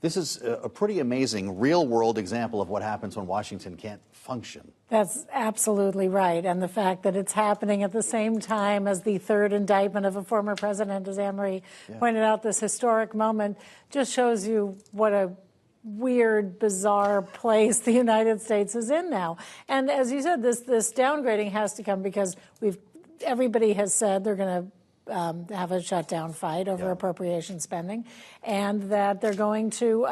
This is a pretty amazing real-world example of what happens when Washington can't function. That's absolutely right. And the fact that it's happening at the same time as the third indictment of a former president, as Annmarie pointed out, this historic moment, just shows you what a weird, bizarre place the United States is in now. And as you said, this downgrading has to come because everybody has said they're going to have a shutdown fight over appropriation spending, and that they're going to,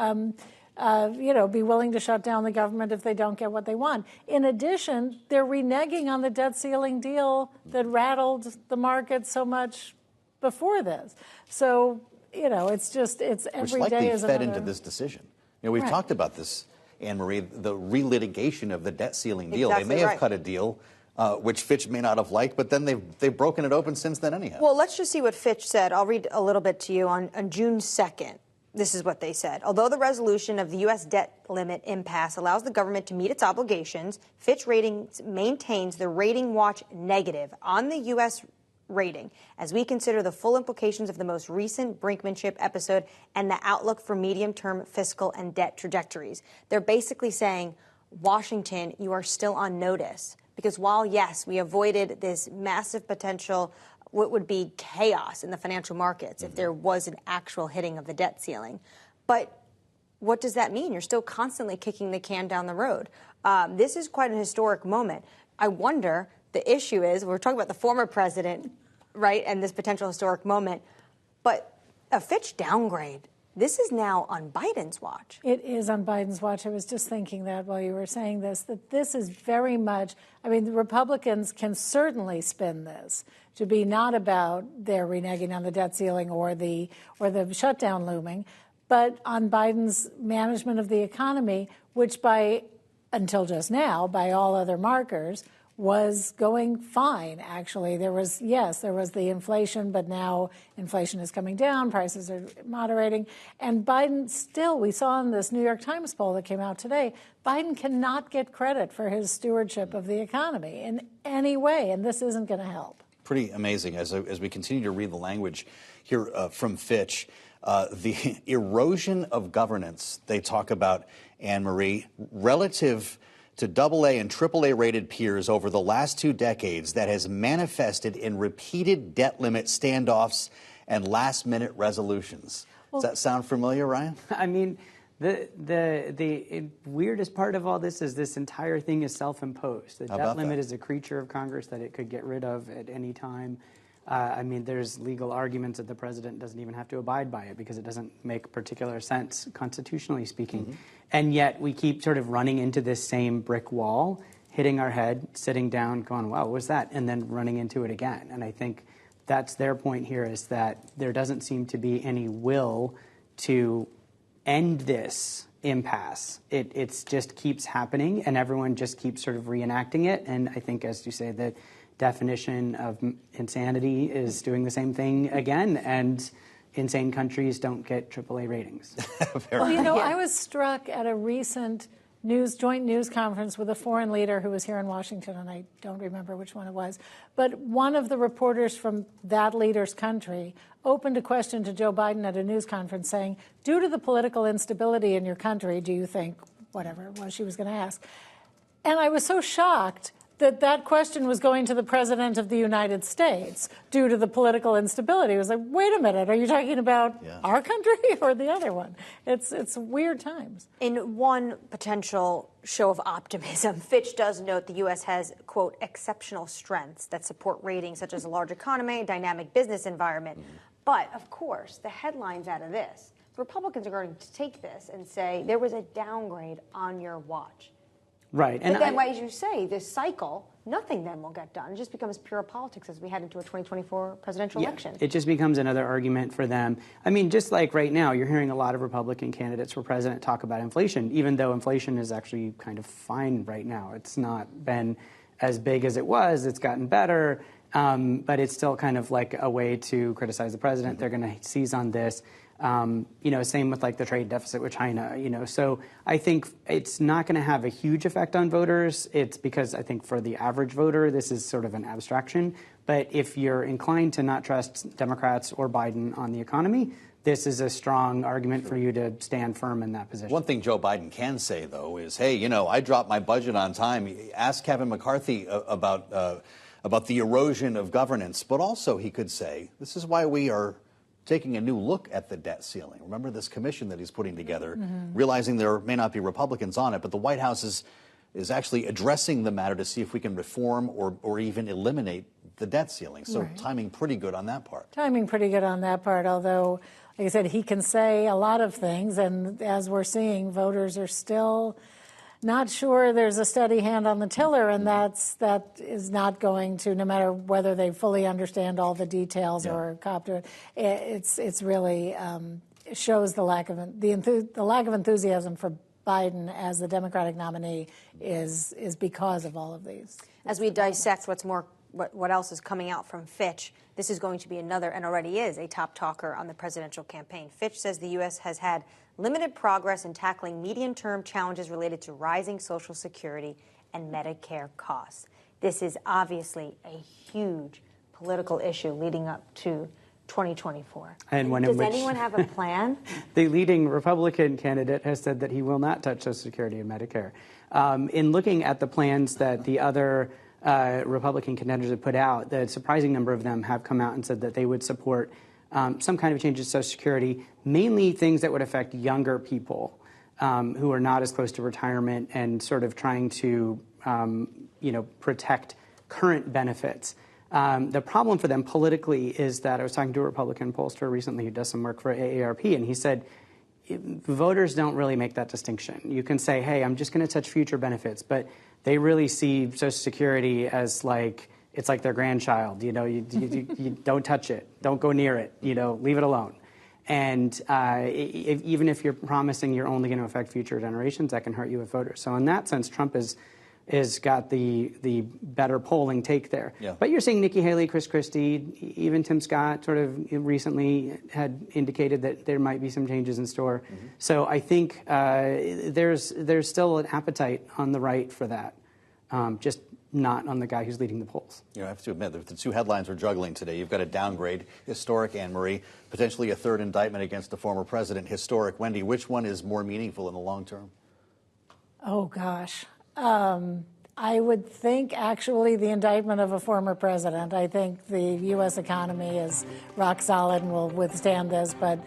be willing to shut down the government if they don't get what they want. In addition, they're reneging on the debt ceiling deal that rattled the market so much before this. So, it's every day is fed into this decision. We've talked about this, Annmarie, the relitigation of the debt ceiling deal. Exactly they may have cut a deal which Fitch may not have liked, but then they've broken it open since then anyhow. Well, let's just see what Fitch said. I'll read a little bit to you. On June 2nd, this is what they said. Although the resolution of the U.S. debt limit impasse allows the government to meet its obligations, Fitch Ratings maintains the rating watch negative on the U.S. rating as we consider the full implications of the most recent brinkmanship episode and the outlook for medium-term fiscal and debt trajectories. They're basically saying, Washington, you are still on notice. Because while, yes, we avoided this massive potential, what would be chaos in the financial markets if there was an actual hitting of the debt ceiling. But what does that mean? You're still constantly kicking the can down the road. This is quite an historic moment. I wonder, the issue is, we're talking about the former president, right, and this potential historic moment, but a Fitch downgrade, this is now on Biden's watch. It is on Biden's watch. I was just thinking that while you were saying this, that this is very much, the Republicans can certainly spin this to be not about their reneging on the debt ceiling or the shutdown looming, but on Biden's management of the economy, which until just now, by all other markers, was going fine, actually. There was the inflation, but now inflation is coming down, prices are moderating. And Biden still, we saw in this New York Times poll that came out today, Biden cannot get credit for his stewardship of the economy in any way, and this isn't going to help. Pretty amazing. As we continue to read the language here from Fitch, the erosion of governance they talk about, Annmarie, relative to AA and AAA rated peers over the last 2 decades that has manifested in repeated debt limit standoffs and last-minute resolutions. Does that sound familiar, Ryan? The weirdest part of all this is this entire thing is self-imposed. The debt limit is a creature of Congress that it could get rid of at any time. There's legal arguments that the president doesn't even have to abide by it because it doesn't make particular sense, constitutionally speaking. And yet we keep sort of running into this same brick wall, hitting our head, sitting down, going, wow, what was that? And then running into it again. And I think that's their point here, is that there doesn't seem to be any will to end this impasse. It just keeps happening, and everyone just keeps sort of reenacting it. And I think, as you say, the definition of insanity is doing the same thing again, and insane countries don't get AAA ratings. Well, I was struck at a recent joint news conference with a foreign leader who was here in Washington, and I don't remember which one it was, but one of the reporters from that leader's country opened a question to Joe Biden at a news conference saying, due to the political instability in your country, do you think, whatever it was she was going to ask. And I was so shocked that question was going to the President of the United States due to the political instability. It was like, wait a minute, are you talking about our country or the other one? It's weird times. In one potential show of optimism, Fitch does note the U.S. has, quote, exceptional strengths that support ratings such as a large economy, a dynamic business environment. But, of course, the headlines out of this, the Republicans are going to take this and say there was a downgrade on your watch. Right. But then, as you say, this cycle, nothing then will get done. It just becomes pure politics as we head into a 2024 presidential election. It just becomes another argument for them. Just like right now, you're hearing a lot of Republican candidates for president talk about inflation, even though inflation is actually kind of fine right now. It's not been as big as it was. It's gotten better. But it's still kind of like a way to criticize the president. They're going to seize on this. Same with like the trade deficit with China, So I think it's not going to have a huge effect on voters. It's because I think for the average voter, this is sort of an abstraction. But if you're inclined to not trust Democrats or Biden on the economy, this is a strong argument for you to stand firm in that position. One thing Joe Biden can say, though, is, hey, I dropped my budget on time. Ask Kevin McCarthy about the erosion of governance. But also he could say, this is why we are taking a new look at the debt ceiling. Remember this commission that he's putting together, realizing there may not be Republicans on it, but the White House is actually addressing the matter to see if we can reform or even eliminate the debt ceiling. So timing pretty good on that part. Timing pretty good on that part, although, like I said, he can say a lot of things, and as we're seeing, voters are still not sure there's a steady hand on the tiller, and that is not going to, no matter whether they fully understand all the details or cop to it. It's really shows the lack of enthusiasm for Biden as the Democratic nominee is because of all of these. As we dissect what else is coming out from Fitch, this is going to be another, and already is, a top talker on the presidential campaign. Fitch says the U.S. has had limited progress in tackling medium-term challenges related to rising Social Security and Medicare costs. This is obviously a huge political issue leading up to 2024. And does anyone have a plan? The leading Republican candidate has said that he will not touch Social Security and Medicare. In looking at the plans that the other Republican contenders have put out, the surprising number of them have come out and said that they would support some kind of change to Social Security, mainly things that would affect younger people who are not as close to retirement and sort of trying to, protect current benefits. The problem for them politically is that I was talking to a Republican pollster recently who does some work for AARP, and he said voters don't really make that distinction. You can say, hey, I'm just going to touch future benefits, but they really see Social Security as it's like their grandchild. You don't touch it, don't go near it, leave it alone. And even if you're promising you're only going to affect future generations, that can hurt you with voters. So in that sense, Trump is got the better polling take there. Yeah. But you're seeing Nikki Haley, Chris Christie, even Tim Scott sort of recently had indicated that there might be some changes in store. Mm-hmm. So I think there's still an appetite on the right for that, just not on the guy who's leading the polls. I have to admit, the two headlines we're juggling today, you've got a downgrade, historic, Annmarie, potentially a third indictment against the former president, historic. Wendy, which one is more meaningful in the long term? Oh, gosh. I would think, actually, the indictment of a former president. I think the U.S. economy is rock solid and will withstand this, but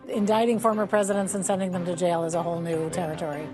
indicting former presidents and sending them to jail is a whole new territory.